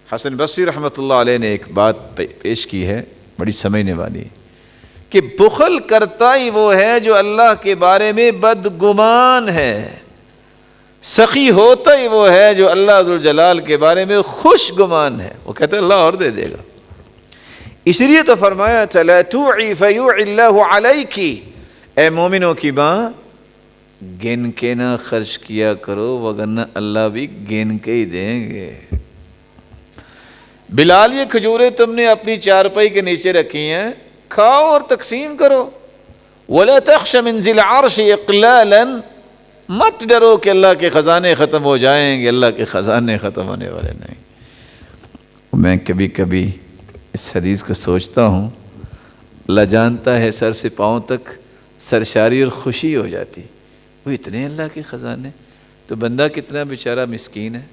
حسن بصری رحمۃ اللہ علیہ نے ایک بات پیش کی ہے بڑی سمجھنے والی، کہ بخل کرتا ہی وہ ہے جو اللہ کے بارے میں بدگمان ہے، سخی ہوتا ہی وہ ہے جو اللہ ذوالجلال کے بارے میں خوش گمان ہے، وہ کہتا ہے اللہ اور دے دے گا۔ اس لیے تو فرمایا چلا توعی فیوعی اللہ علیکی، اے مومنوں کی ماں گن کے نہ خرچ کیا کرو وگرنہ اللہ بھی گن کے ہی دیں گے۔ بلال یہ کھجوریں تم نے اپنی چارپائی کے نیچے رکھی ہیں، کھاؤ اور تقسیم کرو۔ وَلَا تَخْشَ مِنْ ذِي الْعَرْشِ إِقْلَالًا، مت ڈرو کہ اللہ کے خزانے ختم ہو جائیں گے، اللہ کے خزانے ختم ہونے والے نہیں۔ میں کبھی کبھی اس حدیث کو سوچتا ہوں، اللہ جانتا ہے سر سے پاؤں تک سرشاری اور خوشی ہو جاتی، وہ اتنے اللہ کے خزانے، تو بندہ کتنا بیچارہ مسکین ہے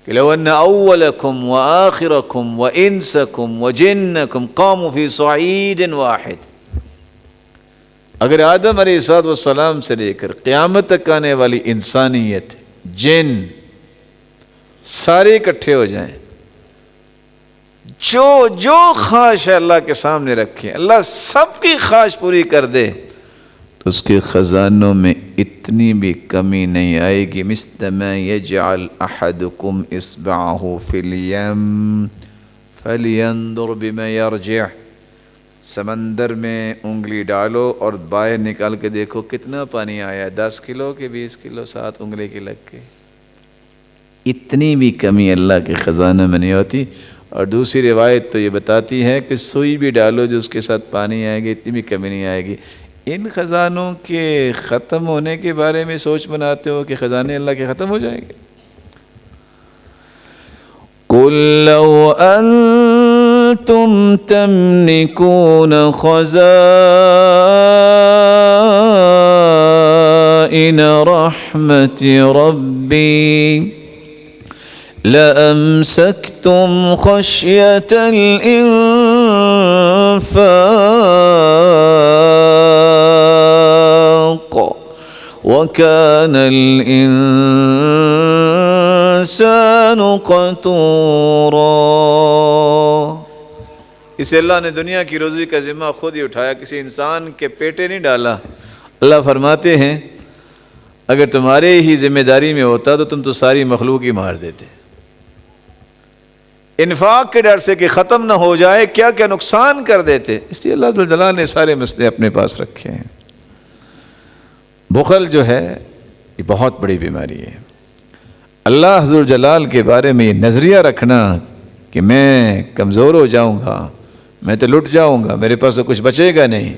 کہ لو ان اولکم وآخرکم وانسکم وجنکم قاموا فی صعید واحد، اگر آدم علیہ السلام سے لے کر قیامت تک آنے والی انسانیت، جن سارے اکٹھے ہو جائیں، جو خواہش ہے اللہ کے سامنے رکھیں، اللہ سب کی خواہش پوری کر دے، تو اس کے خزانوں میں اتنی بھی کمی نہیں آئے گی۔ مثل ما یجعل احدکم اصبعہ فی الیم فلینظر بما یرجع، سمندر میں انگلی ڈالو اور باہر نکال کے دیکھو کتنا پانی آیا، 10 کلو کہ 20 کلو، 7 انگلی کی لگ کے، اتنی بھی کمی اللہ کے خزانوں میں نہیں ہوتی۔ اور دوسری روایت تو یہ بتاتی ہے کہ سوئی بھی ڈالو جو اس کے ساتھ پانی آئے گی، اتنی بھی کمی نہیں آئے گی۔ ان خزانوں کے ختم ہونے کے بارے میں سوچ بناتے ہو کہ خزانے اللہ کے ختم ہو جائیں گے۔ قُل لَّوْ أَنتُمْ تَمْلِكُونَ خَزَائِنَ رَحْمَةِ رَبِّي لَأَمْسَكْتُمْ خَشْيَةَ الْإِنفَاقِ وَكَانَ الْإِنسَانُ قَتُورًا۔ اسے اللہ نے دنیا کی روزی کا ذمہ خود ہی اٹھایا، کسی انسان کے پیٹے نہیں ڈالا۔ اللہ فرماتے ہیں اگر تمہارے ہی ذمہ داری میں ہوتا تو تم تو ساری مخلوق ہی مار دیتے۔ انفاق کے ڈر سے کہ ختم نہ ہو جائے کیا کیا نقصان کر دیتے، اس لیے اللہ جلال نے سارے مسئلے اپنے پاس رکھے ہیں۔ بخل جو ہے یہ بہت بڑی بیماری ہے۔ اللہ حضور جلال کے بارے میں یہ نظریہ رکھنا کہ میں کمزور ہو جاؤں گا، میں تو لٹ جاؤں گا، میرے پاس تو کچھ بچے گا نہیں،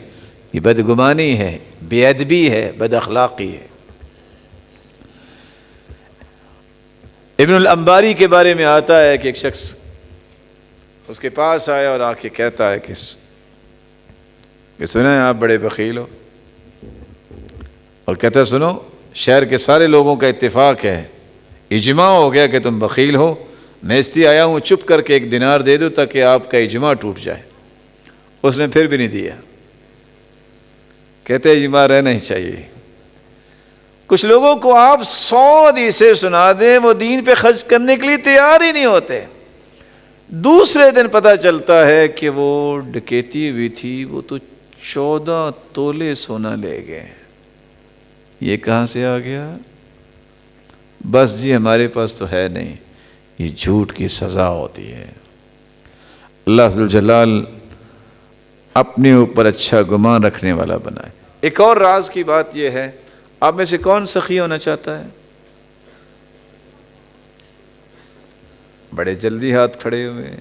یہ بدگمانی ہے، بے ادبی ہے، بد اخلاقی ہے۔ ابن الانباری کے بارے میں آتا ہے کہ ایک شخص اس کے پاس آیا اور آ کے کہتا ہے کہ سنا ہے آپ بڑے بخیل ہو، اور کہتا ہے سنو شہر کے سارے لوگوں کا اتفاق ہے، اجماع ہو گیا کہ تم بخیل ہو، میں اس لیے آیا ہوں چپ کر کے 1 دینار دے دوں تاکہ آپ کا اجماع ٹوٹ جائے۔ اس نے پھر بھی نہیں دیا، کہتے اجماع رہنا ہی چاہیے۔ کچھ لوگوں کو آپ 100 حدیثیں سنا دیں وہ دین پہ خرچ کرنے کے لیے تیار ہی نہیں ہوتے، دوسرے دن پتہ چلتا ہے کہ وہ ڈکیتی ہوئی تھی، وہ تو 14 تولے سونا لے گئے۔ یہ کہاں سے آ گیا؟ بس جی ہمارے پاس تو ہے نہیں۔ یہ جھوٹ کی سزا ہوتی ہے۔ اللہ ذوالجلال اپنے اوپر اچھا گمان رکھنے والا بنائے۔ ایک اور راز کی بات یہ ہے، آپ میں سے کون سخی ہونا چاہتا ہے؟ بڑے جلدی ہاتھ کھڑے ہوئے۔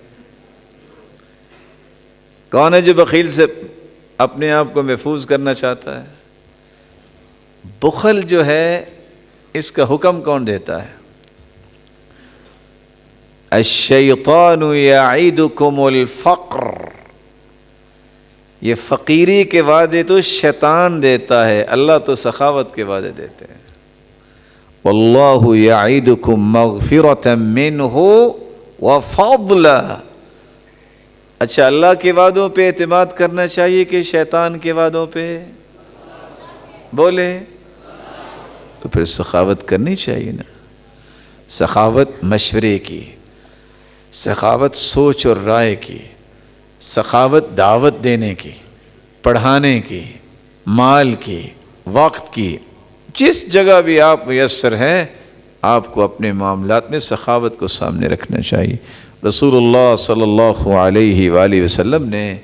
کون ہے جو بخیل سے اپنے آپ کو محفوظ کرنا چاہتا ہے؟ بخل جو ہے اس کا حکم کون دیتا ہے؟ الشیطان یعیدکم الفقر، یہ فقیری کے وعدے تو شیطان دیتا ہے، اللہ تو سخاوت کے وعدے دیتے ہیں۔ واللہ یعیدکم مغفرۃ منہ وفضلا، اچھا اللہ کے وعدوں پہ اعتماد کرنا چاہیے کہ شیطان کے وعدوں پہ؟ بولے تو پھر سخاوت کرنی چاہیے نا۔ سخاوت مشورے کی، سخاوت سوچ اور رائے کی، سخاوت دعوت دینے کی، پڑھانے کی، مال کی، وقت کی، جس جگہ بھی آپ میسر ہیں آپ کو اپنے معاملات میں سخاوت کو سامنے رکھنا چاہیے۔ رسول اللہ صلی اللہ علیہ وآلہ وسلم نے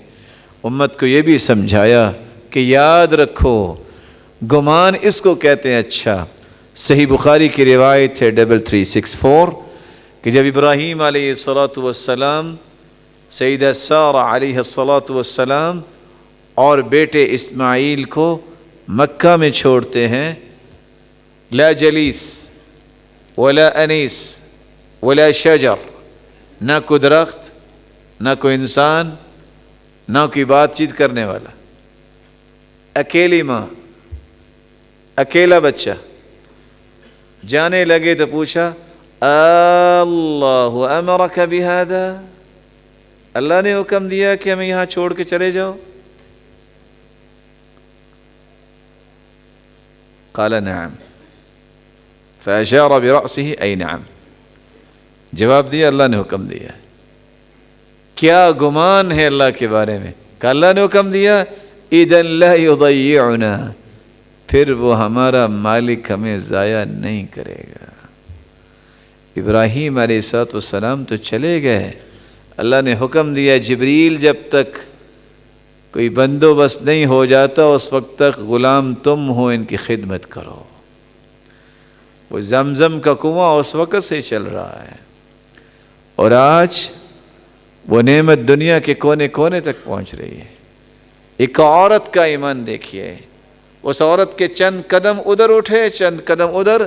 امت کو یہ بھی سمجھایا کہ یاد رکھو گمان اس کو کہتے ہیں اچھا۔ صحیح بخاری کی روایت ہے 3364 کہ جب ابراہیم علیہ السلام، سیدہ سارہ علیہ السلام اور بیٹے اسماعیل کو مکہ میں چھوڑتے ہیں، لا جلیس ولا انیس ولا شجر، نہ کوئی درخت، نہ کوئی انسان، نہ کوئی بات چیت کرنے والا، اکیلی ماں، اکیلا بچہ۔ جانے لگے تو پوچھا اللہ امرک بہذا، اللہ نے حکم دیا کہ ہمیں یہاں چھوڑ کے چلے جاؤ؟ قال نعم فاشار برأسه ای نعم، جواب دیا اللہ نے حکم دیا۔ کیا گمان ہے اللہ کے بارے میں کہ اللہ نے حکم دیا اذن لا یضیعنا، پھر وہ ہمارا مالک ہمیں ضائع نہیں کرے گا۔ ابراہیم علیہ السلام تو چلے گئے، اللہ نے حکم دیا جبریل جب تک کوئی بندوبست نہیں ہو جاتا اس وقت تک غلام تم ہو، ان کی خدمت کرو۔ وہ زمزم کا کنواں اس وقت سے چل رہا ہے، اور آج وہ نعمت دنیا کے کونے کونے تک پہنچ رہی ہے۔ ایک عورت کا ایمان دیکھیے، اس عورت کے چند قدم ادھر اٹھے، چند قدم ادھر،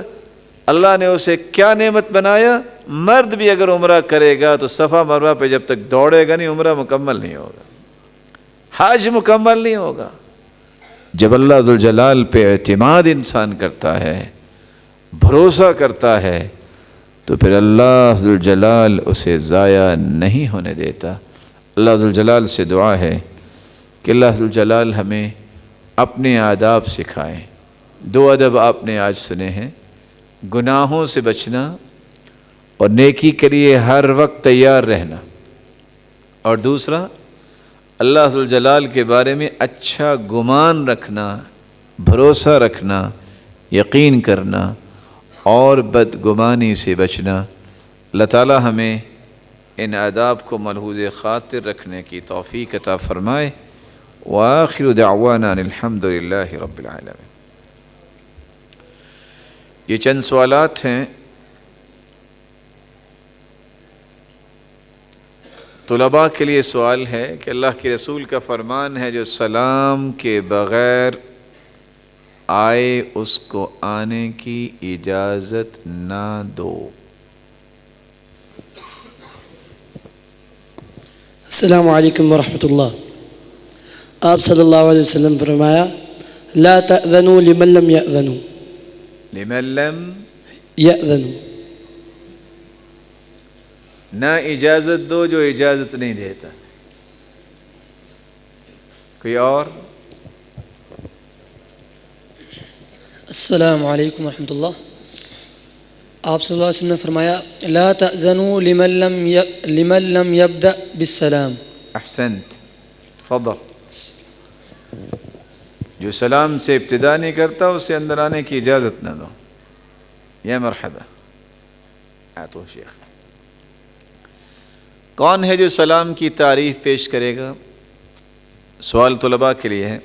اللہ نے اسے کیا نعمت بنایا۔ مرد بھی اگر عمرہ کرے گا تو صفا مروہ پہ جب تک دوڑے گا نہیں عمرہ مکمل نہیں ہوگا، حج مکمل نہیں ہوگا۔ جب اللہ ذوالجلال پہ اعتماد انسان کرتا ہے، بھروسہ کرتا ہے، تو پھر اللہ ذوالجلال اسے ضائع نہیں ہونے دیتا۔ اللہ ذوالجلال سے دعا ہے کہ اللہ ذوالجلال ہمیں اپنے آداب سکھائیں۔ 2 ادب آپ نے آج سنے ہیں، گناہوں سے بچنا اور نیکی کے لیے ہر وقت تیار رہنا، اور دوسرا اللہ ذوالجلال کے بارے میں اچھا گمان رکھنا، بھروسہ رکھنا، یقین کرنا اور بدگمانی سے بچنا۔ اللہ تعالی ہمیں ان آداب کو ملحوظ خاطر رکھنے کی توفیق عطا فرمائے۔ وآخر دعوانا الحمد للہ رب العالمین۔ یہ چند سوالات ہیں، طلباء کے لیے سوال ہے کہ اللہ کے رسول کا فرمان ہے جو سلام کے بغیر آئے اس کو آنے کی اجازت نہ دو۔ السلام علیکم ورحمۃ اللہ۔ آپ صلی اللہ علیہ وسلم فرمایا لا تأذنوا لمن لم يأذنوا، لمن لم يأذنوا، نہ اجازت دو جو اجازت نہیں دیتا۔ کوئی اور؟ السلام علیکم ورحمۃ اللہ۔ آپ صلی اللہ علیہ وسلم نے فرمایا لا تأذنوا لمن لم يبدأ بالسلام۔ احسنت، تفضل۔ جو سلام سے ابتدا نہیں کرتا اسے اندر آنے کی اجازت نہ دو۔ یا مرحبا، آتو شیخ۔ کون ہے جو سلام کی تعریف پیش کرے گا؟ سوال طلباء کے لیے ہے۔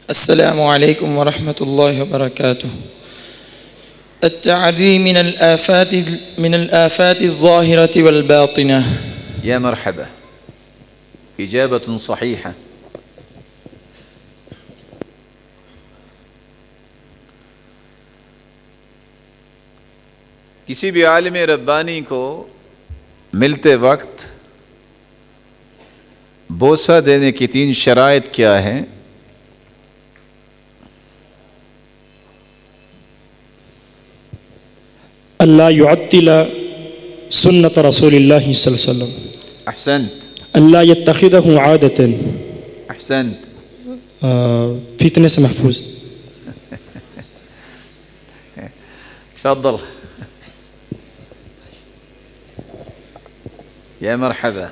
السلام علیکم ورحمۃ اللہ وبرکاتہ۔ التعری من الآفات الظاہرة والباطنہ۔ یا مرحبا، اجابت صحیحہ۔ کسی بھی عالم ربانی کو ملتے وقت بوسہ دینے کی 3 شرائط کیا ہیں؟ اللہ يعطل سنت رسول اللہ صلی اللہ علیہ وسلم۔ احسنت، اللہ يتخذه عادة۔ احسنت، فتنے سے محفوظ۔ تفضل۔ یا مرحبا.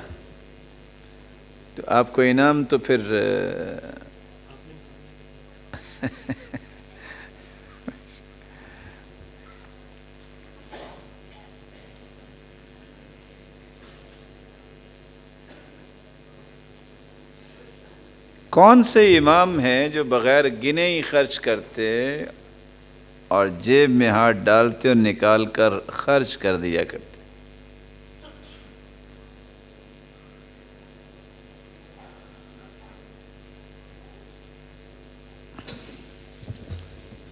تو آپ کو انعام تو پھر کون سے امام ہیں جو بغیر گنے ہی خرچ کرتے اور جیب میں ہاتھ ڈالتے اور نکال کر خرچ کر دیا کرتے؟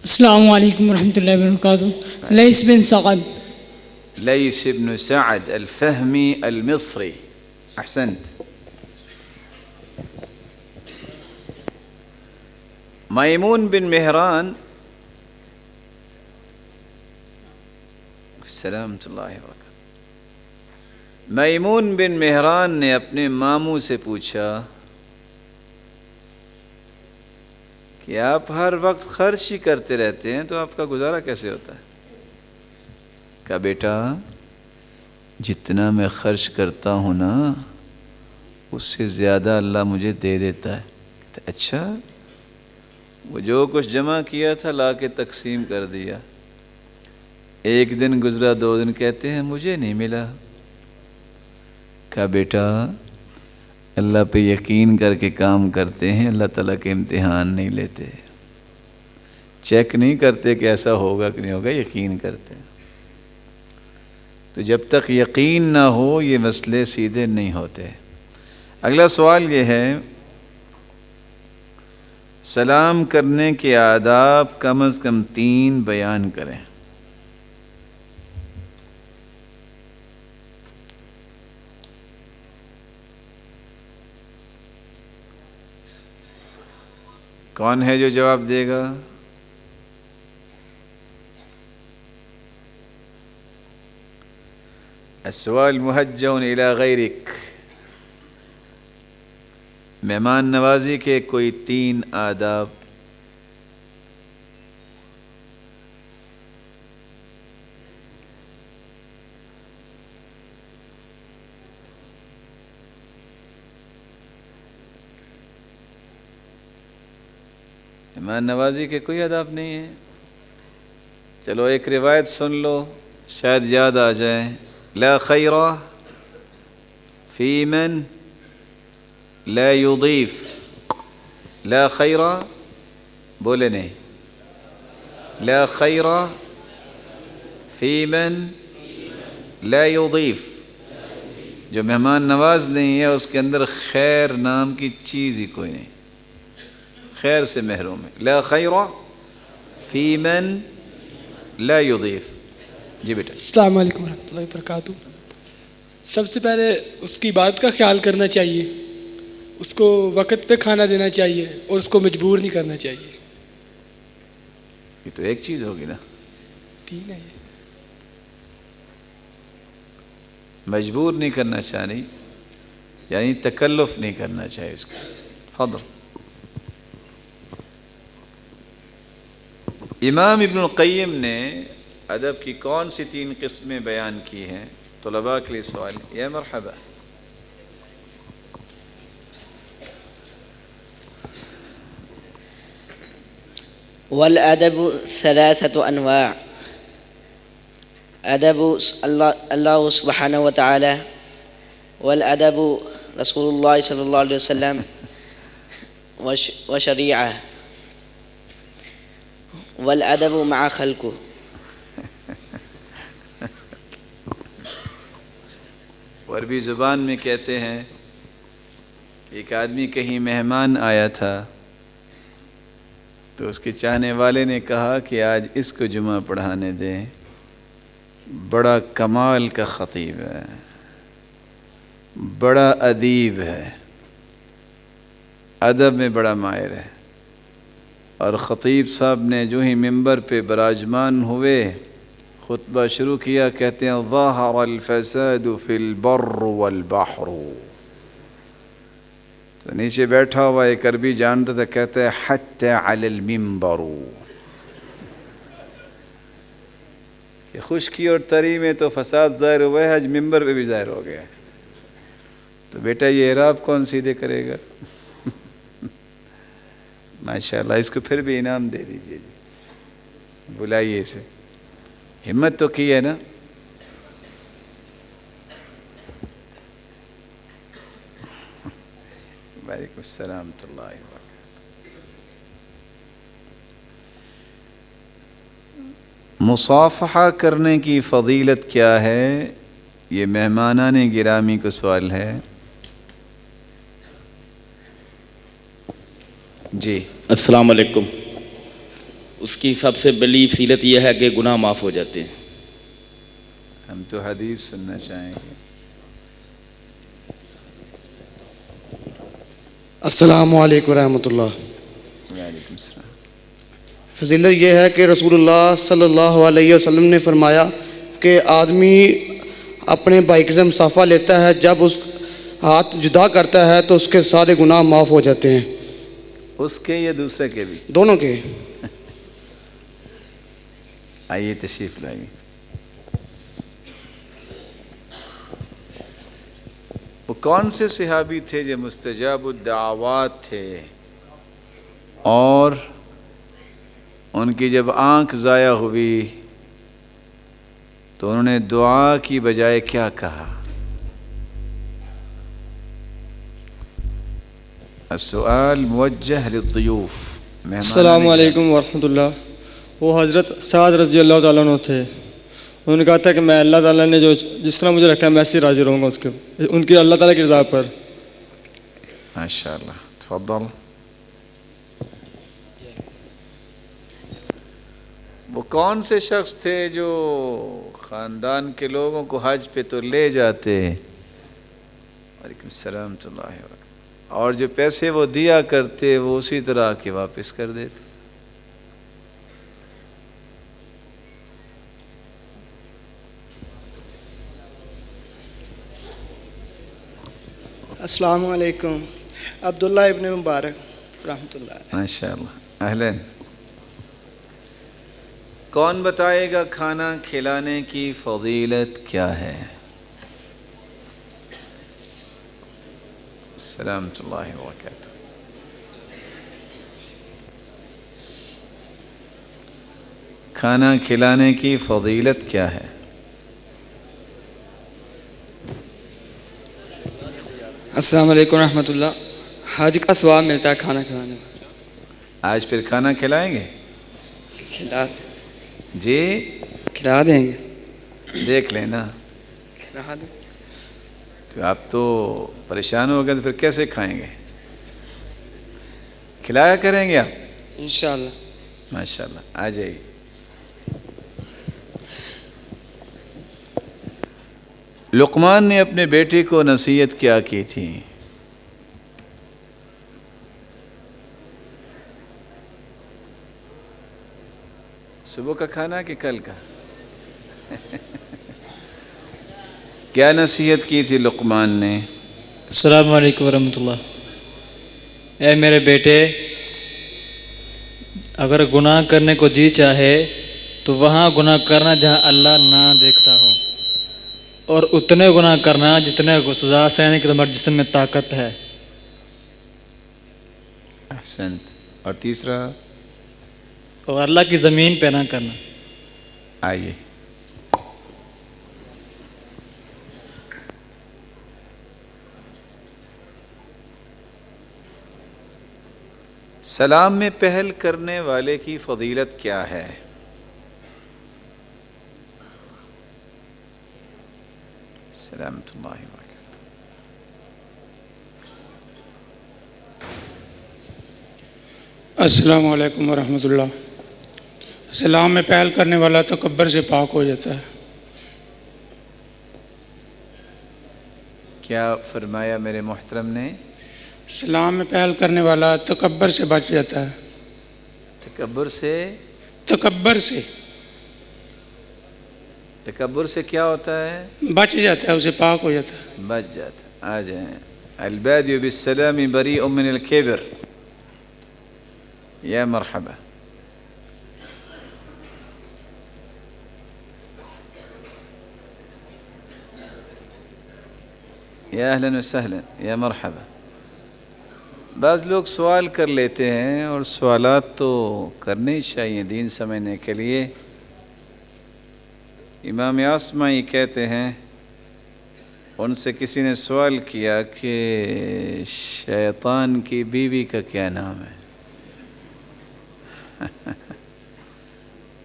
السلام علیکم ورحمۃ اللہ وبرکاتہ. لیث بن سعد. لیث بن سعد الفہمی المصری. احسنت. میمون بن مہران. سلامۃ اللہ وبرکاتہ. میمون بن مہران نے اپنے ماموں سے پوچھا کہ آپ ہر وقت خرچ ہی کرتے رہتے ہیں تو آپ کا گزارا کیسے ہوتا ہے؟ کہا بیٹا جتنا میں خرچ کرتا ہوں نا اس سے زیادہ اللہ مجھے دے دیتا ہے. اچھا، وہ جو کچھ جمع کیا تھا لا کے تقسیم کر دیا. ایک دن گزرا، 2 دن، کہتے ہیں مجھے نہیں ملا. کہا بیٹا اللہ پہ یقین کر کے کام کرتے ہیں، اللہ تعالیٰ کے امتحان نہیں لیتے، چیک نہیں کرتے کہ ایسا ہوگا کہ نہیں ہوگا، یقین کرتے ہیں. تو جب تک یقین نہ ہو یہ مسئلے سیدھے نہیں ہوتے. اگلا سوال یہ ہے، سلام کرنے کے آداب کم از کم 3 بیان کریں. کون ہے جو جواب دے گا؟ السؤال موجہ الی غیرک. مہمان نوازی کے کوئی 3 آداب. مہمان نوازی کے کوئی آداب نہیں ہے. چلو ایک روایت سن لو، شاید یاد آ جائے. لا خیر فی من لا یضیف. لا خیر، بولے نہیں. لا خیر فی من لا یضیف. جو مہمان نواز نہیں ہے اس کے اندر خیر نام کی چیز ہی کوئی نہیں، خیر سے محروم ہے. لا خیر فی من لا یضیف. جی بیٹا. السلام علیکم ورحمۃ اللہ وبرکاتہ. سب سے پہلے اس کی بات کا خیال کرنا چاہیے، اس کو وقت پہ کھانا دینا چاہیے اور اس کو مجبور نہیں کرنا چاہیے. یہ تو ایک چیز ہوگی نا. 3 ہے یہ. مجبور نہیں کرنا چاہیے یعنی تکلف نہیں کرنا چاہیے اس کو. فضل. امام ابن القیم نے ادب کی کون سی 3 قسمیں بیان کی ہیں؟ طلباء کے لیے سوال. یا مرحبا. والادب 3 انواع. ادب اللہ سبحانہ وتعالی، والادب رسول اللہ صلی اللہ علیہ وسلم وشریعہ، والادب مع خلقہ. عربی زبان میں کہتے ہیں ایک آدمی کہیں مہمان آیا تھا تو اس کے چاہنے والے نے کہا کہ آج اس کو جمعہ پڑھانے دیں، بڑا کمال کا خطیب ہے، بڑا ادیب ہے، ادب میں بڑا ماہر ہے. اور خطیب صاحب نے جو ہی ممبر پہ براجمان ہوئے خطبہ شروع کیا، کہتے ہیں ظاہر الفساد فی البر والبحر. تو نیچے بیٹھا ہوا ایک عربی جانتا تھا، کہتا ہے حتی علی المنبر. کہ خشکی اور تری میں تو فساد ظاہر ہوا ہے، آج ممبر پہ بھی ظاہر ہو گیا. تو بیٹا یہ اعراب کون سیدھے کرے گا؟ ماشاءاللہ، اس کو پھر بھی انعام دے دیجیے جی، بلائیے اسے، ہمت تو کی ہے نا۔ وعلیکم السلام ورحمۃ اللہ وبرکاتہ۔ مصافحہ کرنے کی فضیلت کیا ہے؟ یہ مہمانان گرامی کو سوال ہے جی۔ السلام علیکم۔ اس کی سب سے بڑی فضیلت یہ ہے کہ گناہ معاف ہو جاتے ہیں۔ ہم تو حدیث سننا چاہیں گے۔ السلام علیکم ورحمۃ اللہ۔ وعلیکم السلام۔ فضیلت یہ ہے کہ رسول اللہ صلی اللہ علیہ وسلم نے فرمایا کہ آدمی اپنے بھائی سے مصافحہ لیتا ہے، جب اس ہاتھ جدا کرتا ہے تو اس کے سارے گناہ معاف ہو جاتے ہیں۔ اس کے یا دوسرے کے بھی؟ دونوں کے۔ آئیے تشریف لائیے۔ وہ کون سے صحابی تھے جو مستجاب الدعوات تھے اور ان کی جب آنکھ ضائع ہوئی تو انہوں نے دعا کی بجائے کیا کہا؟ السؤال موجہ للضیوف۔ السلام علیکم ورحمۃ اللہ۔ وہ حضرت سعد رضی اللہ تعالیٰ عنہ تھے، انہوں نے کہا تھا کہ میں اللہ تعالیٰ نے جو جس طرح مجھے رکھا ہے میں ایسے ہی راضی رہوں گا اس کے، ان کی اللہ تعالیٰ کی رضا پر۔ ماشاء اللہ، تفضل۔ وہ کون سے شخص تھے جو خاندان کے لوگوں کو حج پہ تو لے جاتے، وعلیکم السلام ورحمۃ اللہ وبرکاتہ، اور جو پیسے وہ دیا کرتے وہ اسی طرح کے واپس کر دیتے؟ السلام علیکم۔ عبداللہ ابن مبارک رحمۃ اللہ۔ ماشاء اللہ، اہلاً۔ کون بتائے گا کھانا کھلانے کی فضیلت کیا ہے؟ السلام علیکم اللہ وبرکاتہ۔ کھانا کھلانے کی فضیلت کیا ہے؟ السلام علیکم ورحمۃ اللہ۔ حج کا ثواب ملتا ہے کھانا کھلانے میں۔ آج پھر کھانا کھلائیں گے؟ جی کھلا دیں گے، دیکھ لینا۔ کھلا دیں۔ تو آپ تو پریشان ہو گئے تو پھر کیسے کھائیں گے؟ کھلایا کریں گے آپ انشاءاللہ۔ ماشاءاللہ، آ جائیے۔ لقمان نے اپنے بیٹے کو نصیحت کیا کی تھی؟ صبح کا کھانا کہ کل کا؟ کیا نصیحت کی تھی لقمان نے؟ السلام علیکم ورحمۃ اللہ۔ اے میرے بیٹے، اگر گناہ کرنے کو جی چاہے تو وہاں گناہ کرنا جہاں اللہ نہ دیکھتا ہو، اور اتنے گناہ کرنا جتنے سزا سہنے کی تمہارے جسم میں طاقت ہے۔ احسنت۔ اور تیسرا؟ اور اللہ کی زمین پہ نہ کرنا۔ آئیے۔ سلام میں پہل کرنے والے کی فضیلت کیا ہے؟ سلامۃ اللہ وبرکاتہ۔ السلام علیکم ورحمۃ اللہ۔ سلام میں پہل کرنے والا تکبر سے پاک ہو جاتا ہے۔ کیا فرمایا میرے محترم نے؟ سلام میں پہل کرنے والا تکبر سے بچ جاتا ہے۔ تکبر سے؟ تکبر سے، تکبر سے کیا ہوتا ہے؟ بچ جاتا ہے، اسے پاک ہو جاتا ہے۔ بچ جاتا ہے۔ آ جائیں۔ البادی بالسلام بریء من الکبر۔ یا مرحبا۔ یا اہلا وسہلا یا مرحبا. بعض لوگ سوال کر لیتے ہیں اور سوالات تو کرنے ہی چاہیے دین سمجھنے کے لیے. امام اعصمعی کہتے ہیں ان سے کسی نے سوال کیا کہ شیطان کی بیوی کا کیا نام ہے؟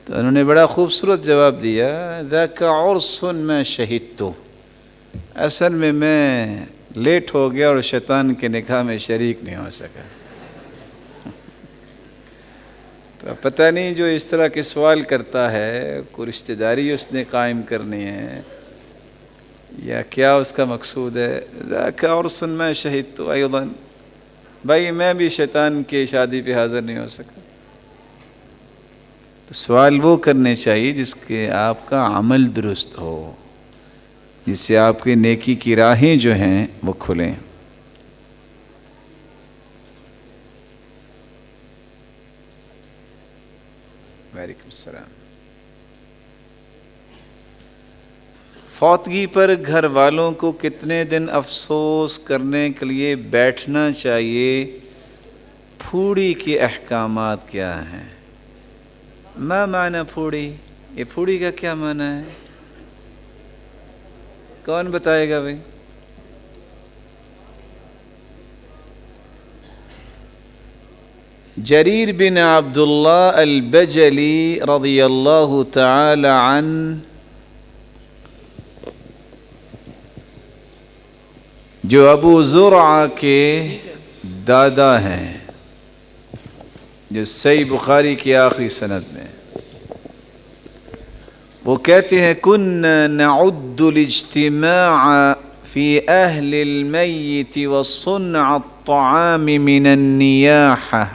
تو انہوں نے بڑا خوبصورت جواب دیا، ذاک عرس میں شہدت. اصل میں لیٹ ہو گیا اور شیطان کے نکاح میں شریک نہیں ہو سکا. تو پتہ نہیں جو اس طرح کے سوال کرتا ہے کوئی رشتہ داری اس نے قائم کرنی ہے یا کیا اس کا مقصود ہے. ذاک عرس میں شہدت ایضا، بھائی میں بھی شیطان کی شادی پہ حاضر نہیں ہو سکا. تو سوال وہ کرنے چاہیے جس کے آپ کا عمل درست ہو، جس سے آپ کی نیکی کی راہیں جو ہیں وہ کھلیں. وعلیکم السلام. فوتگی پر گھر والوں کو کتنے دن افسوس کرنے کے لیے بیٹھنا چاہیے؟ پھوڑی کے احکامات کیا ہیں؟ ما معنی پھوڑی؟ یہ پھوڑی کا کیا معنی ہے؟ کون بتائے گا بھائی؟ جریر بن عبداللہ البجلی رضی اللہ تعالی عنہ جو ابو زرعہ کے دادا ہیں، جو صحیح بخاری کی آخری سند میں، وہ کہتے ہیں كنا نعد الاجتماع في أهل الميت وصنع الطعام من النياحة.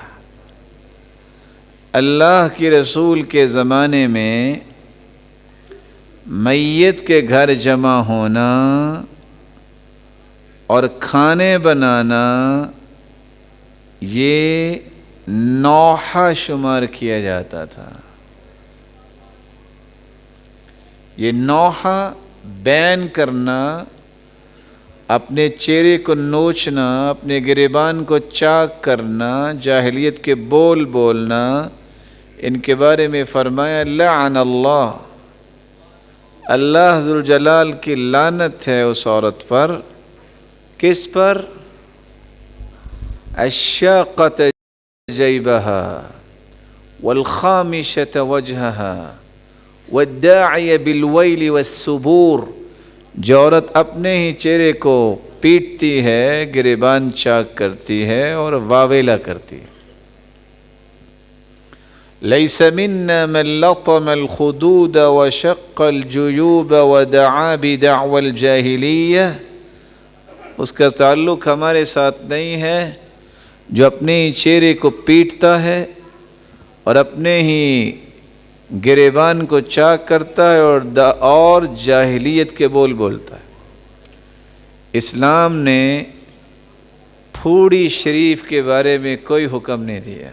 اللہ کے رسول کے زمانے میں میت کے گھر جمع ہونا اور کھانے بنانا یہ نوحہ شمار کیا جاتا تھا. یہ نوحہ بین کرنا، اپنے چہرے کو نوچنا، اپنے گریبان کو چاک کرنا، جاہلیت کے بول بولنا، ان کے بارے میں فرمایا لعن اللہ، اللہ ذوالجلال کی لعنت ہے اس عورت پر. کس پر؟ الشاقۃ جیبها والخامشۃ وجهها والداعی بالویل والثبور. جو عورت اپنے ہی چہرے کو پیٹتی ہے، گریبان چاک کرتی ہے اور واویلا کرتی ہے. لیس منا من لطم الخدود وشق الجیوب ودعا بدعوى الجاہلیہ. اس کا تعلق ہمارے ساتھ نہیں ہے جو اپنے ہی چہرے کو پیٹتا ہے اور اپنے ہی گریبان کو چاک کرتا ہے اور جاہلیت کے بول بولتا ہے. اسلام نے پھوڑی شریف کے بارے میں کوئی حکم نہیں دیا.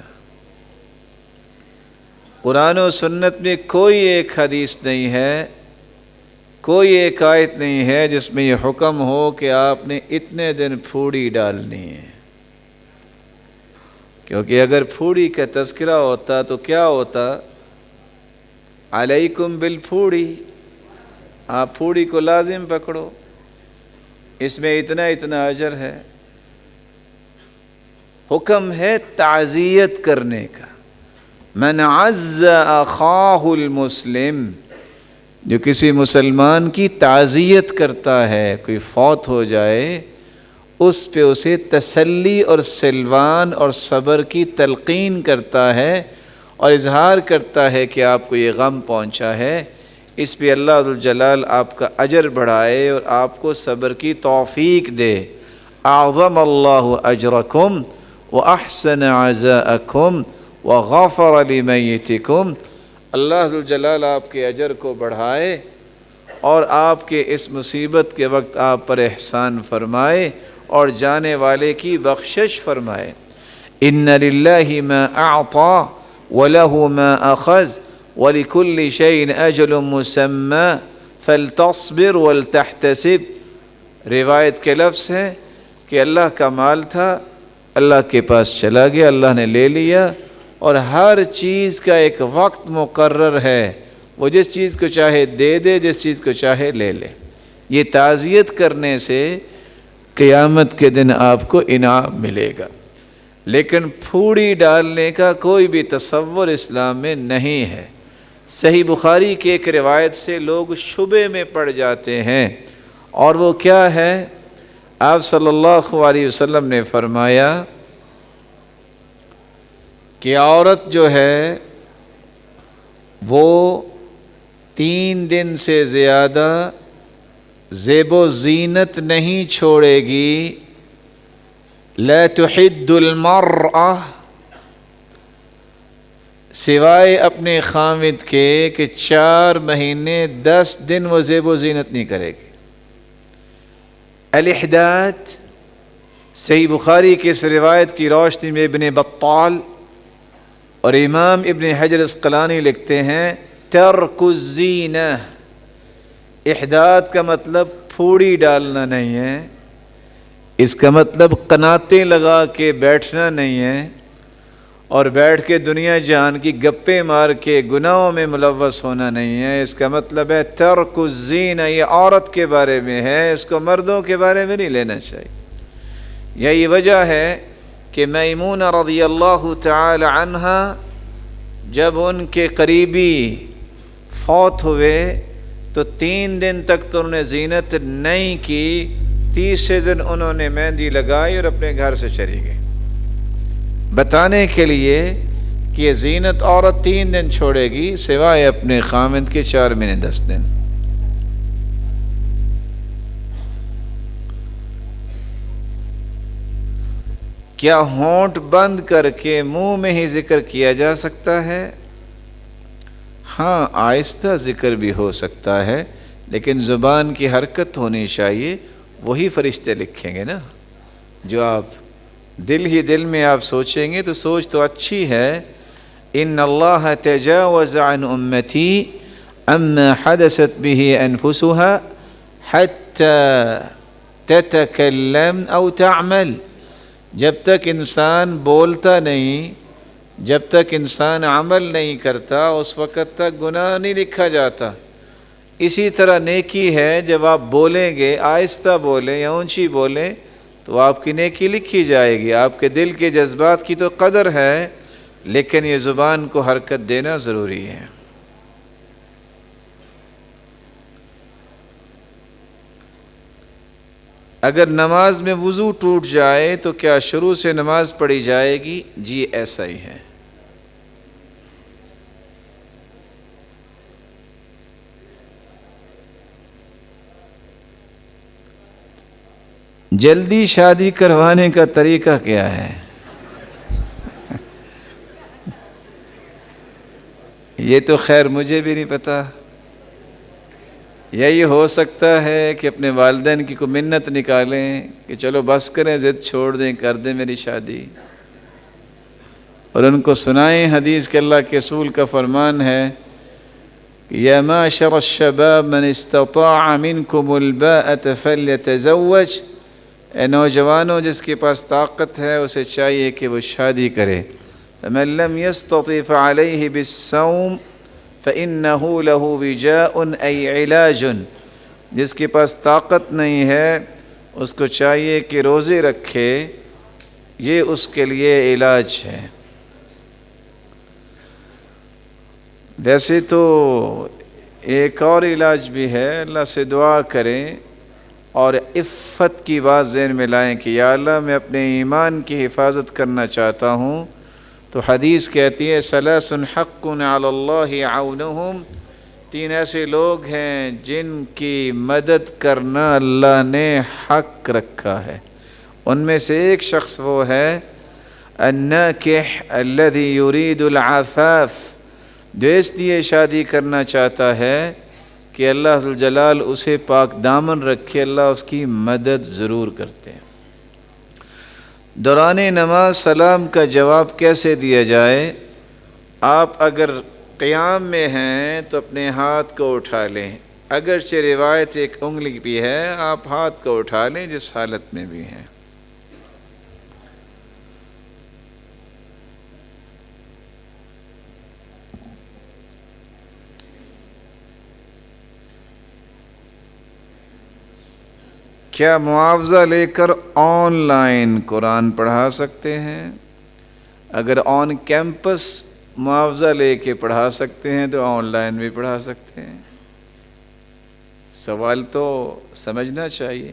قرآن و سنت میں کوئی ایک حدیث نہیں ہے، کوئی ایک آیت نہیں ہے جس میں یہ حکم ہو کہ آپ نے اتنے دن پھوڑی ڈالنی ہے. کیونکہ اگر پھوڑی کا تذکرہ ہوتا تو کیا ہوتا؟ علیکم بالپھوڑی، آپ پھوڑی کو لازم پکڑو، اس میں اتنا اتنا اجر ہے. حکم ہے تعزیت کرنے کا. من عز اخاہ المسلم، جو کسی مسلمان کی تعزیت کرتا ہے، کوئی فوت ہو جائے اس پہ اسے تسلی اور سلوان اور صبر کی تلقین کرتا ہے اور اظہار کرتا ہے کہ آپ کو یہ غم پہنچا ہے. اس پہ اللہ ذوالجلال آپ کا اجر بڑھائے اور آپ کو صبر کی توفیق دے. اعظم اللہ اجرکم واحسن عزاءکم وغفر لمیتکم. اللہ ذوالجلال آپ کے اجر کو بڑھائے اور آپ کے اس مصیبت کے وقت آپ پر احسان فرمائے اور جانے والے کی بخشش فرمائے. ان للہ ما اعطا وله ما اخذ ولكل شيء اجل مسمى فلتصبر ولتحتسب. روایت کے لفظ ہیں کہ اللہ کا مال تھا، اللہ کے پاس چلا گیا، اللہ نے لے لیا، اور ہر چیز کا ایک وقت مقرر ہے، وہ جس چیز کو چاہے دے دے، جس چیز کو چاہے لے لے۔ یہ تعزیت کرنے سے قیامت کے دن آپ کو انعام ملے گا، لیکن پھوڑی ڈالنے کا کوئی بھی تصور اسلام میں نہیں ہے۔ صحیح بخاری کی ایک روایت سے لوگ شبے میں پڑ جاتے ہیں، اور وہ کیا ہے؟ آپ صلی اللہ علیہ وسلم نے فرمایا کہ عورت جو ہے وہ 3 دن سے زیادہ زیب و زینت نہیں چھوڑے گی۔ لا تحد المرأة، سوائے اپنے خامد کے کہ 4 مہینے 10 دن وہ زیب و زینت نہیں کرے گی۔ الاحداد، صحیح بخاری کی اس روایت کی روشنی میں ابن بطال اور امام ابن حجر اسقلانی لکھتے ہیں ترک الزینہ، احداد کا مطلب پھوڑی ڈالنا نہیں ہے، اس کا مطلب قناتیں لگا کے بیٹھنا نہیں ہے، اور بیٹھ کے دنیا جہان کی گپیں مار کے گناہوں میں ملوث ہونا نہیں ہے۔ اس کا مطلب ہے ترک الزینہ، یہ عورت کے بارے میں ہے، اس کو مردوں کے بارے میں نہیں لینا چاہیے۔ یہی وجہ ہے کہ میمونہ رضی اللہ تعالی عنہا جب ان کے قریبی فوت ہوئے تو 3 دن تک تو انہوں نے زینت نہیں کی، تیسرے دن انہوں نے مہندی لگائی اور اپنے گھر سے چلی گئی، بتانے کے لیے کہ یہ زینت عورت 3 دن چھوڑے گی سوائے اپنے خامد کے 4 مہینے 10 دن۔ کیا ہونٹ بند کر کے منہ میں ہی ذکر کیا جا سکتا ہے؟ ہاں، آہستہ ذکر بھی ہو سکتا ہے، لیکن زبان کی حرکت ہونی چاہیے، وہی فرشتے لکھیں گے نا۔ جو آپ دل ہی دل میں آپ سوچیں گے تو سوچ تو اچھی ہے، ان اللہ تجاوز عن امتی اما حدثت به انفسها حتى تتکلم او تعمل، جب تک انسان بولتا نہیں، جب تک انسان عمل نہیں کرتا، اس وقت تک گناہ نہیں لکھا جاتا۔ اسی طرح نیکی ہے، جب آپ بولیں گے، آہستہ بولیں یا اونچی بولیں تو آپ کی نیکی لکھی جائے گی۔ آپ کے دل کے جذبات کی تو قدر ہے، لیکن یہ زبان کو حرکت دینا ضروری ہے۔ اگر نماز میں وضو ٹوٹ جائے تو کیا شروع سے نماز پڑھی جائے گی؟ جی ایسا ہی ہے۔ جلدی شادی کروانے کا طریقہ کیا ہے؟ یہ تو خیر مجھے بھی نہیں پتا۔ یہی ہو سکتا ہے کہ اپنے والدین کی کوئی منت نکالیں کہ چلو بس کریں، ضد چھوڑ دیں، کر دیں میری شادی، اور ان کو سنائیں حدیث کے اللہ کے رسول کا فرمان ہے یا معشر الشباب من استطاع منکم الباءة فلیتزوج، اے نوجوانوں جس کے پاس طاقت ہے اسے چاہیے کہ وہ شادی کرے۔ فمن لم يستطع فعليه بالصوم فإنه له وجاء أي علاج، جس کے پاس طاقت نہیں ہے اس کو چاہیے کہ روزے رکھے، یہ اس کے لیے علاج ہے۔ ویسے تو ایک اور علاج بھی ہے، اللہ سے دعا کریں اور عفت کی بات ذہن میں لائیں کہ یا اللہ میں اپنے ایمان کی حفاظت کرنا چاہتا ہوں، تو حدیث کہتی ہے ثلاث حق علی اللہ عونہم، 3 ایسے لوگ ہیں جن کی مدد کرنا اللہ نے حق رکھا ہے۔ ان میں سے ایک شخص وہ ہے الناکح الذی یرید العفاف، جو اس لیے شادی کرنا چاہتا ہے کہ اللہ ذوالجلال اسے پاک دامن رکھے، اللہ اس کی مدد ضرور کرتے ہیں۔ دوران نماز سلام کا جواب کیسے دیا جائے؟ آپ اگر قیام میں ہیں تو اپنے ہاتھ کو اٹھا لیں، اگرچہ روایت ایک انگلی بھی ہے، آپ ہاتھ کو اٹھا لیں جس حالت میں بھی ہیں۔ کیا معاوضہ لے کر آن لائن قرآن پڑھا سکتے ہیں؟ اگر آن کیمپس معاوضہ لے کے پڑھا سکتے ہیں تو آن لائن بھی پڑھا سکتے ہیں۔ سوال تو سمجھنا چاہیے۔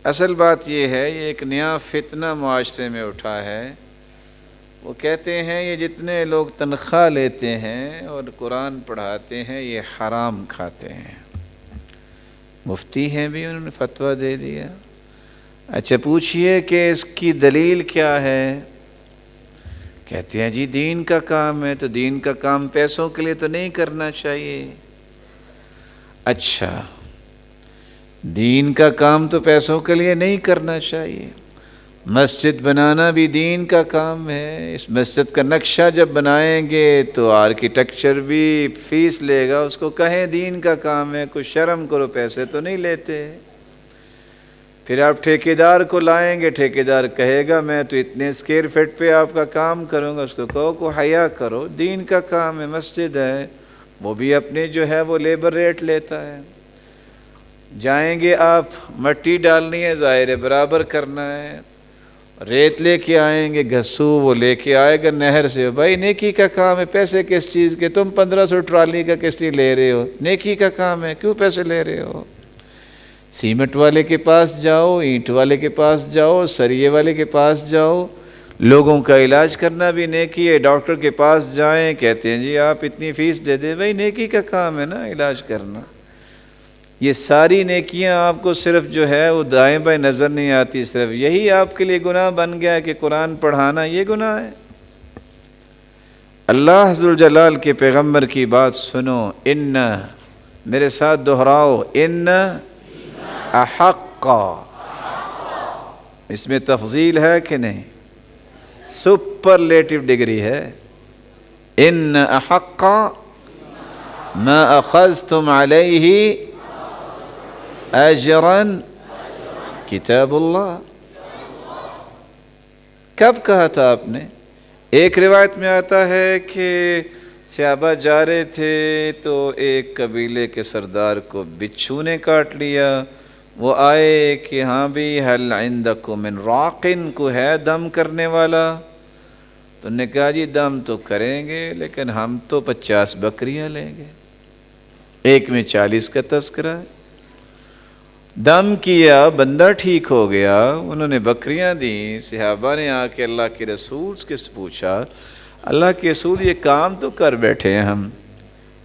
اصل بات یہ ہے، یہ ایک نیا فتنہ معاشرے میں اٹھا ہے۔ وہ کہتے ہیں یہ جتنے لوگ تنخواہ لیتے ہیں اور قرآن پڑھاتے ہیں یہ حرام کھاتے ہیں۔ مفتی ہیں بھی، انہوں نے فتویٰ دے دیا۔ اچھا پوچھئے کہ اس کی دلیل کیا ہے؟ کہتے ہیں جی دین کا کام ہے، تو دین کا کام پیسوں کے لیے تو نہیں کرنا چاہیے۔ اچھا، دین کا کام تو پیسوں کے لیے نہیں کرنا چاہیے، مسجد بنانا بھی دین کا کام ہے۔ اس مسجد کا نقشہ جب بنائیں گے تو آرکیٹیکچر بھی فیس لے گا، اس کو کہیں دین کا کام ہے، کچھ شرم کرو، پیسے تو نہیں لیتے۔ پھر آپ ٹھیکیدار کو لائیں گے، ٹھیکیدار کہے گا میں تو اتنے اسکوائر فٹ پہ آپ کا کام کروں گا، اس کو کہو کو حیا کرو، دین کا کام ہے، مسجد ہے، وہ بھی اپنے جو ہے وہ لیبر ریٹ لیتا ہے۔ جائیں گے آپ، مٹی ڈالنی ہے، ظاہر ہے برابر کرنا ہے، ریت لے کے آئیں گے، گھسو وہ لے کے آئے گا نہر سے، بھائی نیکی کا کام ہے، پیسے کس چیز کے؟ تم 1500 ٹرالی کا کس لیے لے رہے ہو؟ نیکی کا کام ہے، کیوں پیسے لے رہے ہو؟ سیمنٹ والے کے پاس جاؤ، اینٹ والے کے پاس جاؤ، سریے والے کے پاس جاؤ، لوگوں کا علاج کرنا بھی نیکی ہے۔ ڈاکٹر کے پاس جائیں، کہتے ہیں جی آپ اتنی فیس دے دیں، بھائی نیکی کا کام ہے نا علاج کرنا۔ یہ ساری نیکیاں آپ کو صرف جو ہے وہ دائیں بائیں نظر نہیں آتی، صرف یہی آپ کے لیے گناہ بن گیا کہ قرآن پڑھانا یہ گناہ ہے۔ اللہ ذوالجلال کے پیغمبر کی بات سنو، ان، میرے ساتھ دہراؤ، ان احق، اس میں تفضیل ہے کہ نہیں؟ سپرلیٹو ڈگری ہے۔ ان احق ما اخذتم علیہ اجرا کتاب اللہ۔ کب کہا تھا آپ نے؟ ایک روایت میں آتا ہے کہ صحابہ جا رہے تھے تو ایک قبیلے کے سردار کو بچھو نے کاٹ لیا، وہ آئے کہ ہاں بھی حل عندکم من راقن، کو ہے دم کرنے والا؟ تو انہوں نے کہا جی دم تو کریں گے لیکن ہم تو 50 بکریاں لیں گے۔ ایک میں 40 کا تذکرہ ہے۔ دم کیا، بندہ ٹھیک ہو گیا، انہوں نے بکریاں دیں، صحابہ نے آ کے اللہ کے رسول سے پوچھا، اللہ کے رسول یہ کام تو کر بیٹھے ہیں ہم،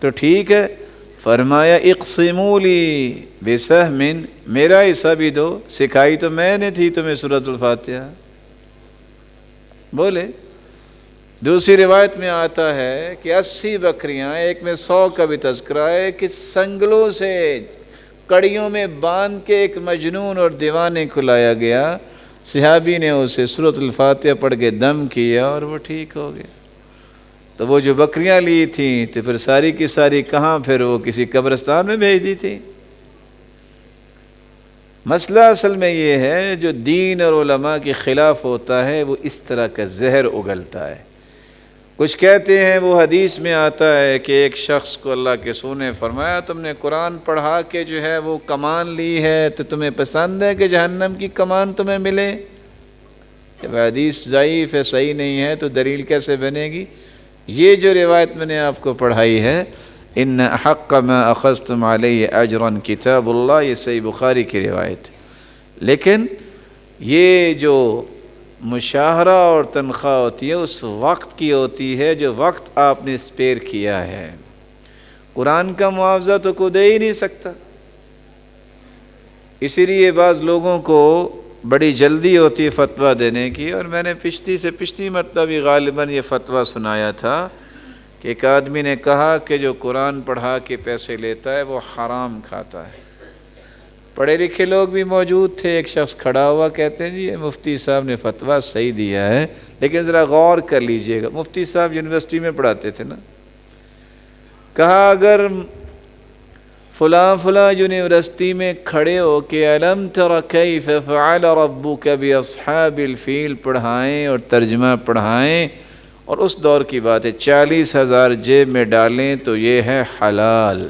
تو ٹھیک ہے، فرمایا اقسموا لی بسہم، میرا حصہ بھی دو، سکھائی تو میں نے تھی تمہیں سورۃ الفاتحہ، بولے۔ دوسری روایت میں آتا ہے کہ 80 بکریاں، ایک میں 100 کا بھی تذکرہ ہے، کہ سنگلوں سے کڑیوں میں باندھ کے ایک مجنون اور دیوانے کو لایا گیا، صحابی نے اسے سورۃ الفاتحہ پڑھ کے دم کیا اور وہ ٹھیک ہو گیا۔ تو وہ جو بکریاں لی تھیں تو پھر ساری کی ساری کہاں، پھر وہ کسی قبرستان میں بھیج دی تھی۔ مسئلہ اصل میں یہ ہے، جو دین اور علماء کے خلاف ہوتا ہے وہ اس طرح کا زہر اگلتا ہے۔ کچھ کہتے ہیں وہ حدیث میں آتا ہے کہ ایک شخص کو اللہ کے رسول نے فرمایا تم نے قرآن پڑھا کے جو ہے وہ کمان لی ہے تو تمہیں پسند ہے کہ جہنم کی کمان تمہیں ملے؟ جب حدیث ضعیف ہے، صحیح نہیں ہے، تو دلیل کیسے بنے گی؟ یہ جو روایت میں نے آپ کو پڑھائی ہے، ان حق ما اخذتم علیہ اجرا کتاب اللہ، یہ صحیح بخاری کی روایت ہے۔ لیکن یہ جو مشاہرہ اور تنخواہ ہوتی ہے اس وقت کی ہوتی ہے جو وقت آپ نے اسپیئر کیا ہے۔ قرآن کا معاوضہ تو کوئی دے ہی نہیں سکتا، اسی لیے بعض لوگوں کو بڑی جلدی ہوتی ہے فتویٰ دینے کی، اور میں نے پچھلی مرتبہ بھی غالباً یہ فتویٰ سنایا تھا کہ ایک آدمی نے کہا کہ جو قرآن پڑھا کے پیسے لیتا ہے وہ حرام کھاتا ہے۔ پڑھے لکھے لوگ بھی موجود تھے، ایک شخص کھڑا ہوا، کہتے ہیں جی یہ مفتی صاحب نے فتویٰ صحیح دیا ہے لیکن ذرا غور کر لیجئے گا۔ مفتی صاحب یونیورسٹی میں پڑھاتے تھے نا، کہا اگر فلاں یونیورسٹی میں کھڑے ہو کے الم تر کیف فعل ربک باصحاب الفیل پڑھائیں اور ترجمہ پڑھائیں، اور اس دور کی بات ہے 40,000 جیب میں ڈالیں تو یہ ہے حلال۔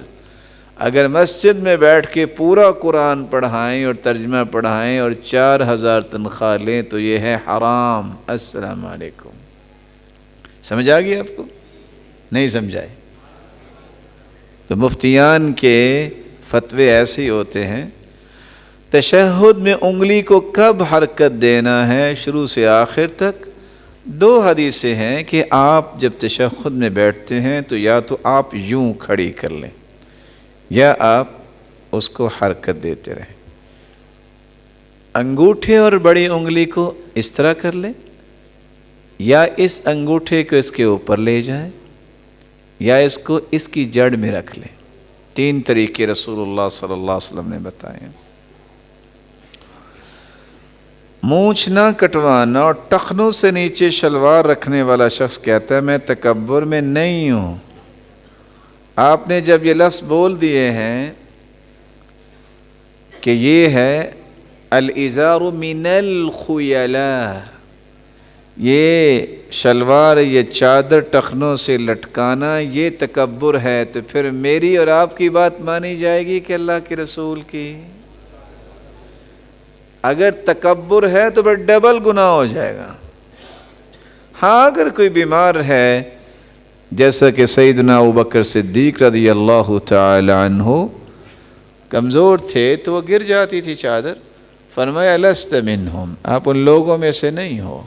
اگر مسجد میں بیٹھ کے پورا قرآن پڑھائیں اور ترجمہ پڑھائیں اور 4,000 تنخواہ لیں تو یہ ہے حرام۔ السلام علیکم، سمجھ آ گئی آپ کو؟ نہیں سمجھائے تو مفتیان کے فتوے ایسے ہی ہوتے ہیں۔ تشہد میں انگلی کو کب حرکت دینا ہے شروع سے آخر تک؟ 2 حدیثیں ہیں کہ آپ جب تشہد میں بیٹھتے ہیں تو یا تو آپ یوں کھڑی کر لیں یا آپ اس کو حرکت دیتے رہیں۔ انگوٹھے اور بڑی انگلی کو اس طرح کر لیں، یا اس انگوٹھے کو اس کے اوپر لے جائیں، یا اس کو اس کی جڑ میں رکھ لیں۔ 3 طریقے رسول اللہ صلی اللہ علیہ وسلم نے بتائے ہیں۔ مونچھ نہ کٹوانا اور ٹخنوں سے نیچے شلوار رکھنے والا شخص کہتا ہے میں تکبر میں نہیں ہوں۔ آپ نے جب یہ لفظ بول دیے ہیں کہ یہ ہے الازار من الخیلاء، یہ شلوار یہ چادر ٹخنوں سے لٹکانا یہ تکبر ہے، تو پھر میری اور آپ کی بات مانی جائے گی کہ اللہ کے رسول کی؟ اگر تکبر ہے تو پھر ڈبل گناہ ہو جائے گا۔ ہاں اگر کوئی بیمار ہے جیسا کہ سیدنا ابوبکر صدیق رضی اللہ تعالی عنہ کمزور تھے تو وہ گر جاتی تھی چادر، فرمایا لست منہم، آپ ان لوگوں میں سے نہیں ہو۔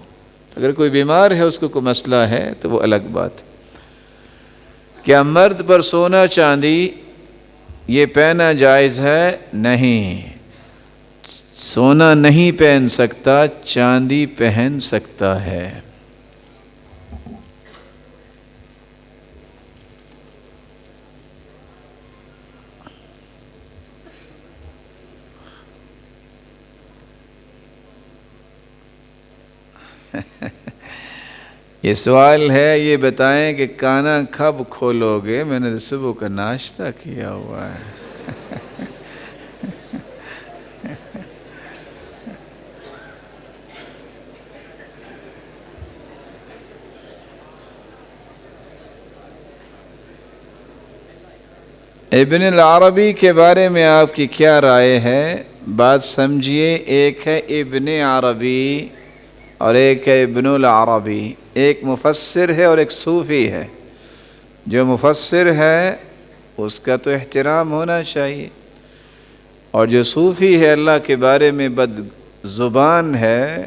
اگر کوئی بیمار ہے اس کو کوئی مسئلہ ہے تو وہ الگ بات ہے۔ کیا مرد پر سونا چاندی یہ پہنا جائز ہے؟ نہیں، سونا نہیں پہن سکتا، چاندی پہن سکتا ہے۔ یہ سوال ہے، یہ بتائیں کہ کانا کب کھولو گے؟ میں نے صبح کا ناشتہ کیا ہوا ہے۔ ابن العربی کے بارے میں آپ کی کیا رائے ہے؟ بات سمجھیے، ایک ہے ابن عربی اور ایک ہے ابن العربی، ایک مفسر ہے اور ایک صوفی ہے۔ جو مفسر ہے اس کا تو احترام ہونا چاہیے، اور جو صوفی ہے اللہ کے بارے میں بد زبان ہے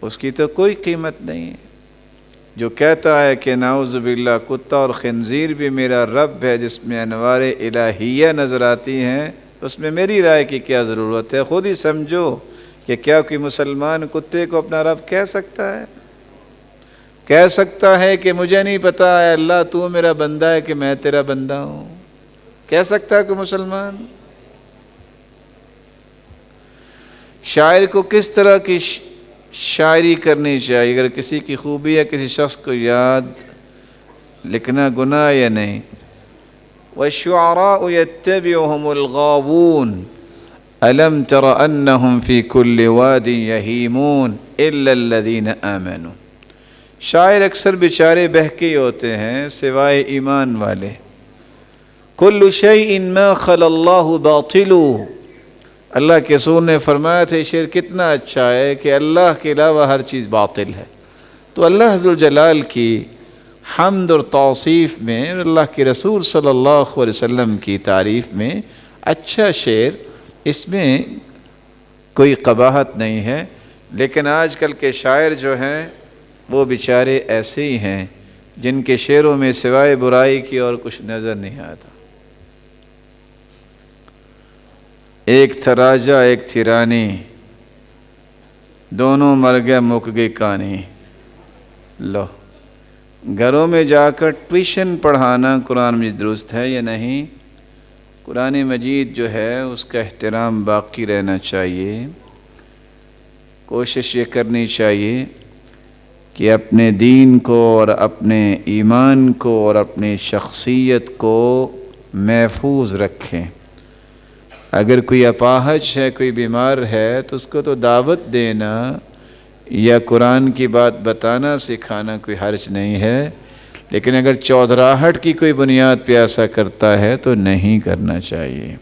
اس کی تو کوئی قیمت نہیں ہے۔ جو کہتا ہے کہ نعوذ باللہ کتا اور خنزیر بھی میرا رب ہے جس میں انوار الہیہ نظر آتی ہیں، اس میں میری رائے کی کیا ضرورت ہے؟ خود ہی سمجھو کہ کیا کوئی مسلمان کتے کو اپنا رب کہہ سکتا ہے؟ کہہ سکتا ہے کہ مجھے نہیں پتا ہے اللہ تو میرا بندہ ہے کہ میں تیرا بندہ ہوں؟ کہہ سکتا ہے کوئی مسلمان؟ شاعر کو کس طرح کی شاعری کرنی چاہیے؟ اگر کسی کی خوبی ہے کسی شخص کو یاد لکھنا گناہ یا نہیں؟ وَالشُّعَرَاءُ يَتَّبِعُهُمُ الْغَاوُونَ أَلَمْ تَرَ أَنَّهُمْ فِي كُلِّ وَادٍ يَهِيمُونَ إِلَّا الَّذِينَ آمَنُوا۔ شاعر اکثر بیچارے بہکے ہوتے ہیں سوائے ایمان والے۔ كُلُّ شَيْءٍ مَا خَلَى اللَّهُ بَاطِلُ، اللہ کے رسول نے فرمایا تھا یہ شعر کتنا اچھا ہے کہ اللہ کے علاوہ ہر چیز باطل ہے۔ تو اللہ عز و جلال کی حمد اور توصیف میں اور اللہ کے رسول صلی اللہ علیہ وسلم کی تعریف میں اچھا شعر، اس میں کوئی قباحت نہیں ہے۔ لیکن آج کل کے شاعر جو ہیں وہ بیچارے ایسے ہی ہیں جن کے شعروں میں سوائے برائی کی اور کچھ نظر نہیں آتا۔ ایک تھا راجہ ایک تھی رانی، دونوں مر گئے مک گئی کہانی۔ لو، گھروں میں جا کر ٹیوشن پڑھانا قرآن مجید درست ہے یا نہیں؟ قرآن مجید جو ہے اس کا احترام باقی رہنا چاہیے۔ کوشش یہ کرنی چاہیے کہ اپنے دین کو اور اپنے ایمان کو اور اپنی شخصیت کو محفوظ رکھیں. اگر کوئی اپاہج ہے, کوئی بیمار ہے, تو اس کو تو دعوت دینا یا قرآن کی بات بتانا سکھانا کوئی حرج نہیں ہے, لیکن اگر چودراہٹ کی کوئی بنیاد پہ ایسا کرتا ہے تو نہیں کرنا چاہیے.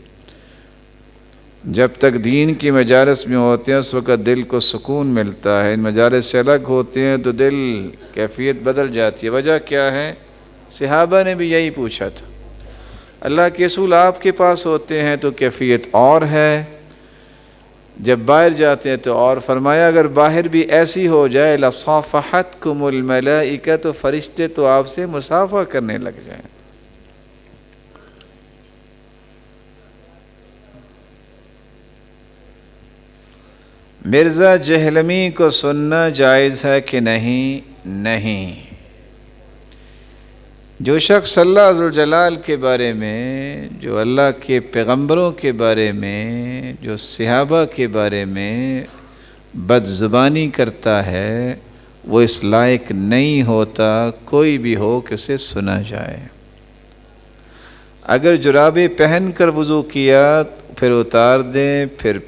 جب تک دین کی مجالس میں ہوتے ہیں اس وقت دل کو سکون ملتا ہے, ان مجالس سے الگ ہوتے ہیں تو دل کیفیت بدل جاتی ہے. وجہ کیا ہے؟ صحابہ نے بھی یہی پوچھا تھا. اللہ کے رسول آپ کے پاس ہوتے ہیں تو کیفیت اور ہے, جب باہر جاتے ہیں تو اور. فرمایا اگر باہر بھی ایسی ہو جائے لصافحتکم الملائکہ, تو فرشتے تو آپ سے مصافحہ کرنے لگ جائیں. مرزا جہلمی کو سننا جائز ہے کہ نہیں؟ نہیں. جو شخص اللہ ذوالجلال کے بارے میں, جو اللہ کے پیغمبروں کے بارے میں, جو صحابہ کے بارے میں بد زبانی کرتا ہے, وہ اس لائق نہیں ہوتا کوئی بھی ہو کہ اسے سنا جائے. اگر جرابیں پہن کر وضو کیا پھر اتار دیں, پھر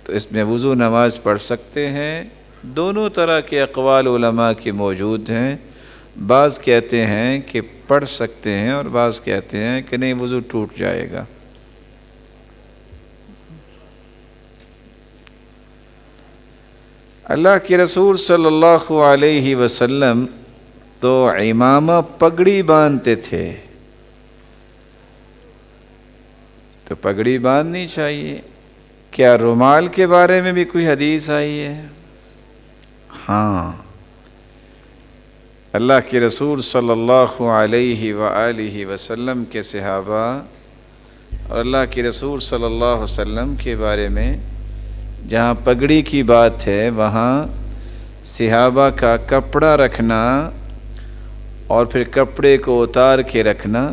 تو اس میں وضو نماز پڑھ سکتے ہیں. دونوں طرح کے اقوال علماء کے موجود ہیں. بعض کہتے ہیں کہ پڑھ سکتے ہیں اور بعض کہتے ہیں کہ نہیں وضو ٹوٹ جائے گا. اللہ کے رسول صلی اللہ علیہ وسلم تو عمامہ پگڑی باندھتے تھے, تو پگڑی باندھنی چاہیے. کیا رومال کے بارے میں بھی کوئی حدیث آئی ہے؟ ہاں, اللہ کے رسول صلی اللہ علیہ وآلہ وسلم کے صحابہ اور اللہ کے رسول صلی اللہ علیہ وسلم کے بارے میں جہاں پگڑی کی بات ہے وہاں صحابہ کا کپڑا رکھنا اور پھر کپڑے کو اتار کے رکھنا,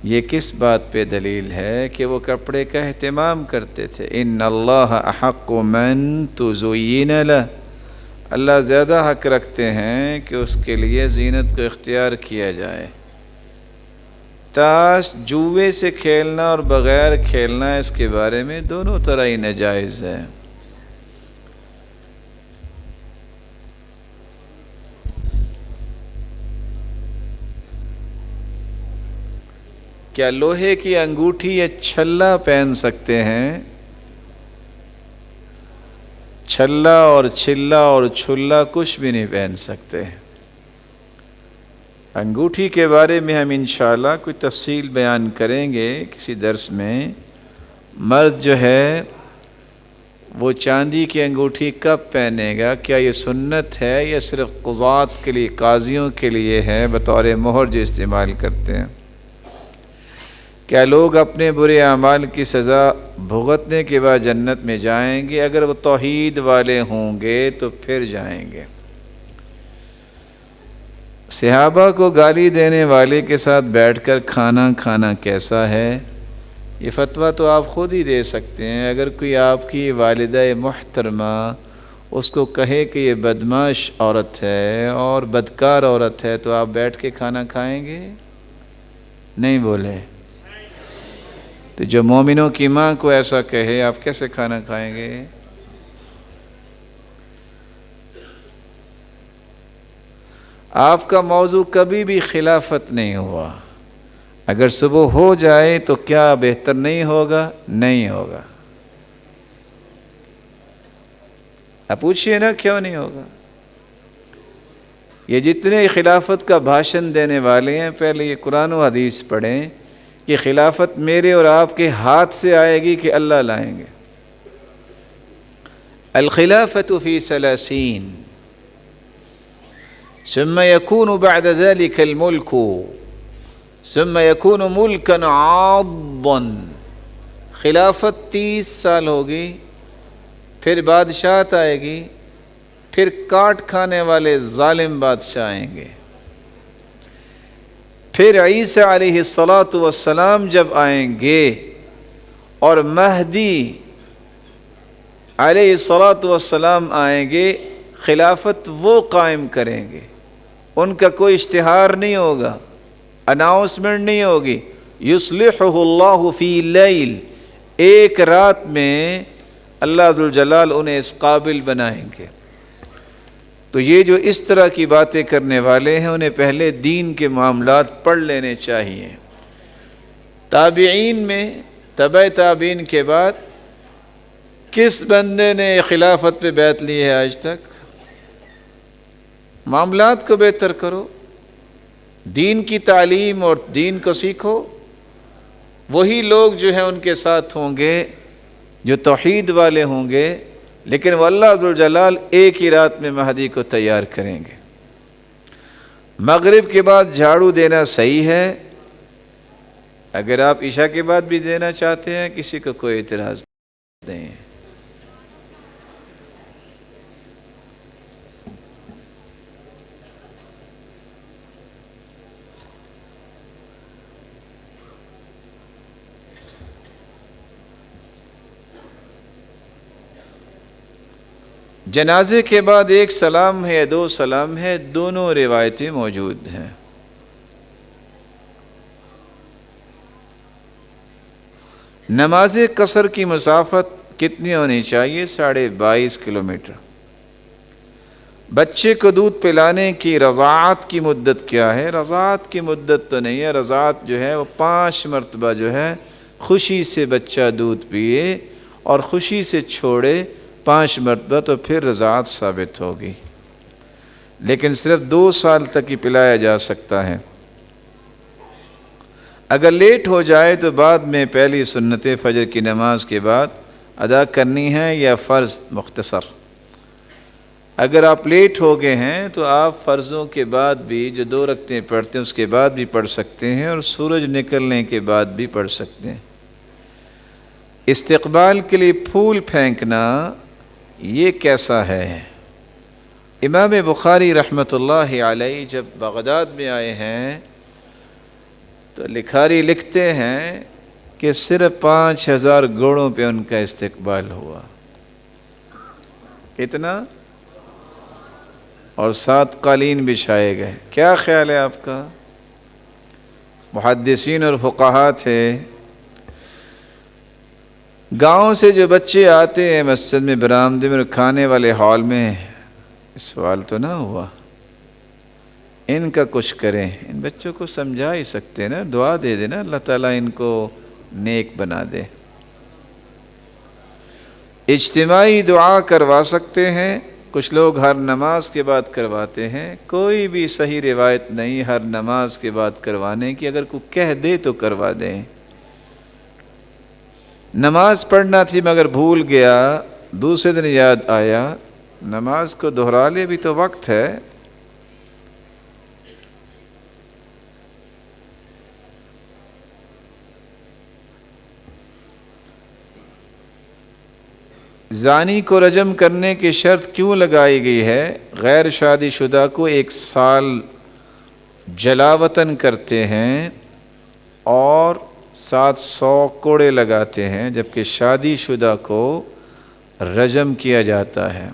یہ کس بات پہ دلیل ہے کہ وہ کپڑے کا اہتمام کرتے تھے؟ ان اللہ احق من تزین لہ, اللہ زیادہ حق رکھتے ہیں کہ اس کے لیے زینت کو اختیار کیا جائے. تاش جوئے سے کھیلنا اور بغیر کھیلنا, اس کے بارے میں دونوں طرح ہی ناجائز ہے. کیا لوہے کی انگوٹھی یا چھلا پہن سکتے ہیں؟ چھلا اور چھلا اور چھلا کچھ بھی نہیں پہن سکتے. انگوٹھی کے بارے میں ہم انشاءاللہ کوئی تفصیل بیان کریں گے کسی درس میں. مرد جو ہے وہ چاندی کی انگوٹھی کب پہنے گا؟ کیا یہ سنت ہے یا صرف قضات کے لیے, قاضیوں کے لیے ہے بطور مہر جو استعمال کرتے ہیں؟ کیا لوگ اپنے برے اعمال کی سزا بھگتنے کے بعد جنت میں جائیں گے؟ اگر وہ توحید والے ہوں گے تو پھر جائیں گے. صحابہ کو گالی دینے والے کے ساتھ بیٹھ کر کھانا کھانا کیسا ہے؟ یہ فتویٰ تو آپ خود ہی دے سکتے ہیں. اگر کوئی آپ کی والدہ محترمہ اس کو کہے کہ یہ بدمعاش عورت ہے اور بدکار عورت ہے, تو آپ بیٹھ کے کھانا کھائیں گے؟ نہیں بولے. تو جو مومنوں کی ماں کو ایسا کہے آپ کیسے کھانا کھائیں گے؟ آپ کا موضوع کبھی بھی خلافت نہیں ہوا. اگر صبح ہو جائے تو کیا بہتر نہیں ہوگا؟ نہیں ہوگا. اب پوچھئے نا کیوں نہیں ہوگا؟ یہ جتنے خلافت کا بھاشن دینے والے ہیں, پہلے یہ قرآن و حدیث پڑھیں کہ خلافت میرے اور آپ کے ہاتھ سے آئے گی کہ اللہ لائیں گے. الخلافت فی 30 ثم يكون بعد ذلك الملك ثم يكون ملكا عاضا. خلافت 30 سال ہوگی, پھر بادشاہت آئے گی, پھر کاٹ کھانے والے ظالم بادشاہ آئیں گے. پھر عیسیٰ علیہ السلام جب آئیں گے اور مہدی علیہ السلام آئیں گے, خلافت وہ قائم کریں گے. ان کا کوئی اشتہار نہیں ہوگا, اناؤنسمنٹ نہیں ہوگی, یصلحہ اللہ فی لیل، ایک رات میں اللہ ذوالجلال انہیں اس قابل بنائیں گے۔ تو یہ جو اس طرح کی باتیں کرنے والے ہیں انہیں پہلے دین کے معاملات پڑھ لینے چاہیے۔ تابعین میں تبع تابعین کے بعد کس بندے نے خلافت پہ بیعت لی ہے آج تک؟ معاملات کو بہتر کرو، دین کی تعلیم اور دین کو سیکھو، وہی لوگ جو ہیں ان کے ساتھ ہوں گے جو توحید والے ہوں گے، لیکن وہ اللہ ذوالجلال ایک ہی رات میں مہدی کو تیار کریں گے۔ مغرب کے بعد جھاڑو دینا صحیح ہے، اگر آپ عشاء کے بعد بھی دینا چاہتے ہیں کسی کو کوئی اعتراض نہیں ہے۔ جنازے کے بعد ایک سلام ہے، دو سلام ہے، دونوں روایتیں موجود ہیں۔ نماز قصر کی مسافت کتنی ہونی چاہیے؟ 22.5 کلومیٹر۔ بچے کو دودھ پلانے کی رضاعت کی مدت کیا ہے؟ رضاعت کی مدت تو نہیں ہے، رضاعت جو ہے وہ 5 مرتبہ جو ہے خوشی سے بچہ دودھ پیے اور خوشی سے چھوڑے 5 مرتبہ، تو پھر رضاعت ثابت ہوگی، لیکن صرف 2 سال تک ہی پلایا جا سکتا ہے۔ اگر لیٹ ہو جائے تو بعد میں پہلی سنت فجر کی نماز کے بعد ادا کرنی ہے یا فرض مختصر؟ اگر آپ لیٹ ہو گئے ہیں تو آپ فرضوں کے بعد بھی جو 2 رکعتیں پڑھتے ہیں اس کے بعد بھی پڑھ سکتے ہیں، اور سورج نکلنے کے بعد بھی پڑھ سکتے ہیں۔ استقبال کے لیے پھول پھینکنا یہ کیسا ہے؟ امام بخاری رحمۃ اللہ علیہ جب بغداد میں آئے ہیں تو لکھاری لکھتے ہیں کہ صرف 5000 گھوڑوں پہ ان کا استقبال ہوا۔ کتنا؟ اور 7 قالین بچھائے گئے۔ کیا خیال ہے آپ کا؟ محدثین اور فقہاء تھے، گاؤں سے جو بچے آتے ہیں مسجد میں، برآمدے میں، کھانے والے ہال میں، سوال تو نہ ہوا ان کا کچھ کریں؟ ان بچوں کو سمجھا ہی سکتے ہیں نا، دعا دے دینا اللہ تعالیٰ ان کو نیک بنا دے۔ اجتماعی دعا کروا سکتے ہیں، کچھ لوگ ہر نماز کے بعد کرواتے ہیں، کوئی بھی صحیح روایت نہیں ہر نماز کے بعد کروانے کی، اگر کوئی کہہ دے تو کروا دیں۔ نماز پڑھنا تھی مگر بھول گیا، دوسرے دن یاد آیا، نماز کو دہرا لے، بھی تو وقت ہے۔ زانی کو رجم کرنے کی شرط کیوں لگائی گئی ہے؟ غیر شادی شدہ کو 1 سال جلاوطن کرتے ہیں اور 700 کوڑے لگاتے ہیں، جبکہ شادی شدہ کو رجم کیا جاتا ہے۔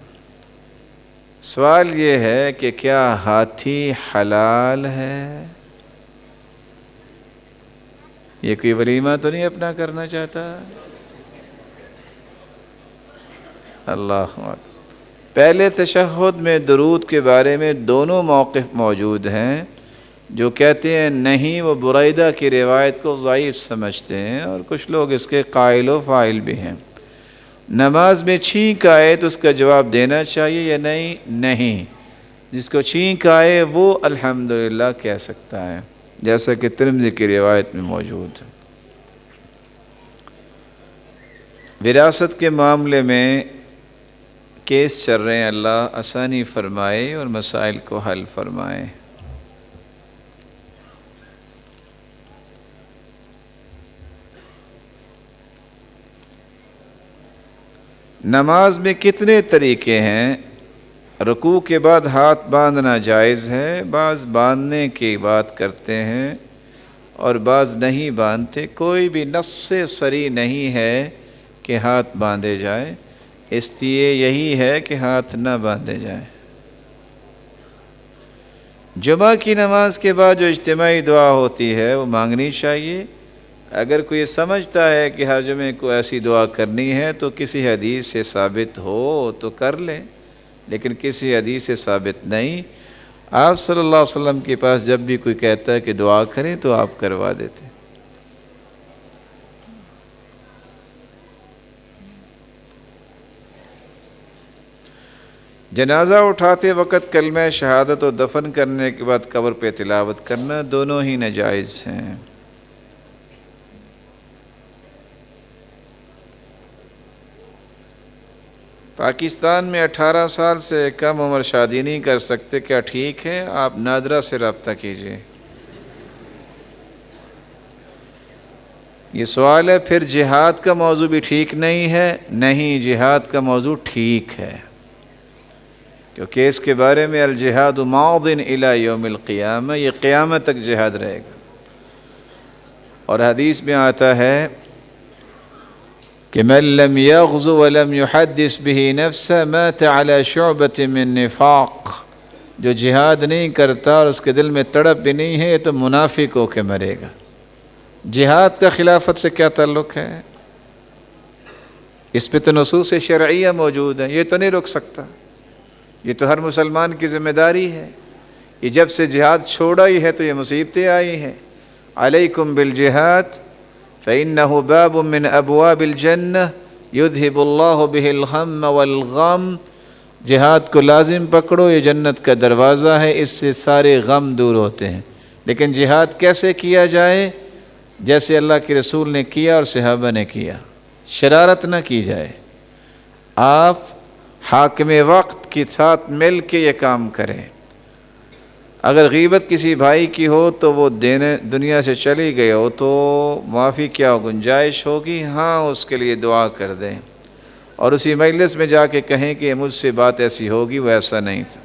سوال یہ ہے کہ کیا ہاتھی حلال ہے؟ یہ کوئی ولیمہ تو نہیں اپنا کرنا چاہتا؟ اللہ اکبر۔ پہلے تشہد میں درود کے بارے میں دونوں موقف موجود ہیں، جو کہتے ہیں نہیں وہ بریدہ کی روایت کو ضعیف سمجھتے ہیں، اور کچھ لوگ اس کے قائل و فاعل بھی ہیں۔ نماز میں چھینک آئے تو اس کا جواب دینا چاہیے یا نہیں؟ نہیں، جس کو چھینک آئے وہ الحمدللہ کہہ سکتا ہے، جیسا کہ ترمذی کی روایت میں موجود ہے۔ وراثت کے معاملے میں کیس چل رہے ہیں، اللہ آسانی فرمائے اور مسائل کو حل فرمائے۔ نماز میں کتنے طریقے ہیں؟ رکوع کے بعد ہاتھ باندھنا جائز ہے، بعض باندھنے کی بات کرتے ہیں اور بعض نہیں باندھتے۔ کوئی بھی نص صریح نہیں ہے کہ ہاتھ باندھے جائے، اس لیے یہی ہے کہ ہاتھ نہ باندھے جائیں۔ جمعہ کی نماز کے بعد جو اجتماعی دعا ہوتی ہے وہ مانگنی چاہیے، اگر کوئی سمجھتا ہے کہ ہر جمعے کو ایسی دعا کرنی ہے تو کسی حدیث سے ثابت ہو تو کر لیں، لیکن کسی حدیث سے ثابت نہیں۔ آپ صلی اللہ علیہ وسلم کے پاس جب بھی کوئی کہتا ہے کہ دعا کریں تو آپ کروا دیتے۔ جنازہ اٹھاتے وقت کلمہ شہادت اور دفن کرنے کے بعد قبر پہ تلاوت کرنا دونوں ہی ناجائز ہیں۔ پاکستان میں 18 سال سے کم عمر شادی نہیں کر سکتے، کیا ٹھیک ہے؟ آپ نادرہ سے رابطہ کیجئے۔ یہ سوال ہے پھر جہاد کا موضوع بھی ٹھیک نہیں ہے؟ نہیں، جہاد کا موضوع ٹھیک ہے، کیونکہ اس کے بارے میں الجہاد ماض الی یوم القیامہ، یہ قیامت تک جہاد رہے گا۔ اور حدیث میں آتا ہے کہ من لم یغز ولم یحدث به نفسه مات على شعبة من نفاق، جو جہاد نہیں کرتا اور اس کے دل میں تڑپ بھی نہیں ہے، یہ تو منافق ہو کے مرے گا۔ جہاد کا خلافت سے کیا تعلق ہے؟ اس پہ تو نصوص شرعیہ موجود ہیں، یہ تو نہیں رک سکتا، یہ تو ہر مسلمان کی ذمہ داری ہے۔ یہ جب سے جہاد چھوڑا ہی ہے تو یہ مصیبتیں آئی ہیں۔ علیکم بالجہاد فإنه باب من ابواب الجنہ یذہب اللہ بہ الغم والغم، جہاد کو لازم پکڑو، یہ جنت کا دروازہ ہے، اس سے سارے غم دور ہوتے ہیں۔ لیکن جہاد کیسے کیا جائے؟ جیسے اللہ کے رسول نے کیا اور صحابہ نے کیا، شرارت نہ کی جائے۔ آپ حاکم وقت کے ساتھ مل کے یہ کام کریں۔ اگر غیبت کسی بھائی کی ہو تو وہ دنیا سے چلی گئی ہو تو معافی کیا گنجائش ہوگی؟ ہاں، اس کے لیے دعا کر دیں اور اسی مجلس میں جا کے کہیں کہ مجھ سے بات ایسی ہوگی، وہ ایسا نہیں تھا۔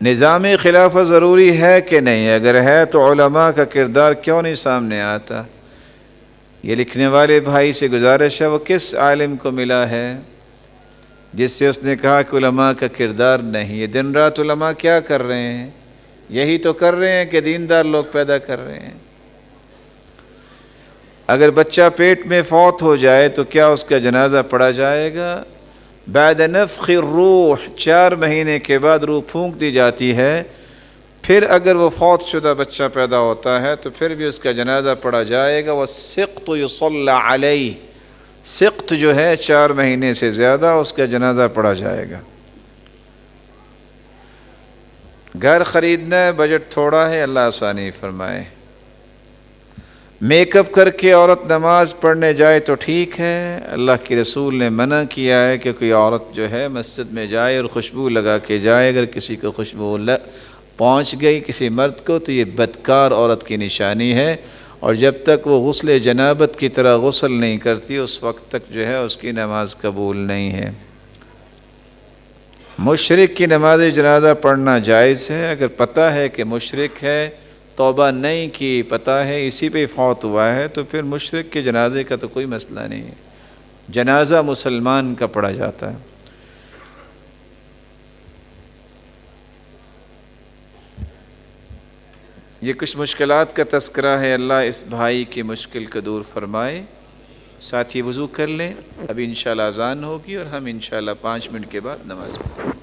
نظام خلافت ضروری ہے کہ نہیں؟ اگر ہے تو علماء کا کردار کیوں نہیں سامنے آتا؟ یہ لکھنے والے بھائی سے گزارش ہے، وہ کس عالم کو ملا ہے جس سے اس نے کہا کہ علماء کا کردار نہیں؟ یہ دن رات علماء کیا کر رہے ہیں؟ یہی تو کر رہے ہیں کہ دیندار لوگ پیدا کر رہے ہیں۔ اگر بچہ پیٹ میں فوت ہو جائے تو کیا اس کا جنازہ پڑھا جائے گا؟ بعد نفخ الروح، 4 مہینے کے بعد روح پھونک دی جاتی ہے، پھر اگر وہ فوت شدہ بچہ پیدا ہوتا ہے تو پھر بھی اس کا جنازہ پڑھا جائے گا۔ والسقط یصلی علیہ، سقط جو ہے 4 مہینے سے زیادہ، اس کا جنازہ پڑھا جائے گا۔ گھر خریدنا ہے، بجٹ تھوڑا ہے، اللہ آسانی فرمائے۔ میک اپ کر کے عورت نماز پڑھنے جائے تو ٹھیک ہے، اللہ کے رسول نے منع کیا ہے کہ کوئی عورت جو ہے مسجد میں جائے اور خوشبو لگا کے جائے۔ اگر کسی کو خوشبو پہنچ گئی کسی مرد کو تو یہ بدکار عورت کی نشانی ہے، اور جب تک وہ غسل جنابت کی طرح غسل نہیں کرتی اس وقت تک جو ہے اس کی نماز قبول نہیں ہے۔ مشرک کی نماز جنازہ پڑھنا جائز ہے اگر پتہ ہے کہ مشرک ہے، توبہ نہیں کی، پتہ ہے اسی پہ فوت ہوا ہے، تو پھر مشرک کے جنازے کا تو کوئی مسئلہ نہیں ہے، جنازہ مسلمان کا پڑھا جاتا ہے۔ یہ کچھ مشکلات کا تذکرہ ہے، اللہ اس بھائی کی مشکل کو دور فرمائے۔ ساتھی وضو کر لیں، ابھی انشاءاللہ اذان ہوگی اور ہم انشاءاللہ 5 منٹ کے بعد نماز پڑھیں۔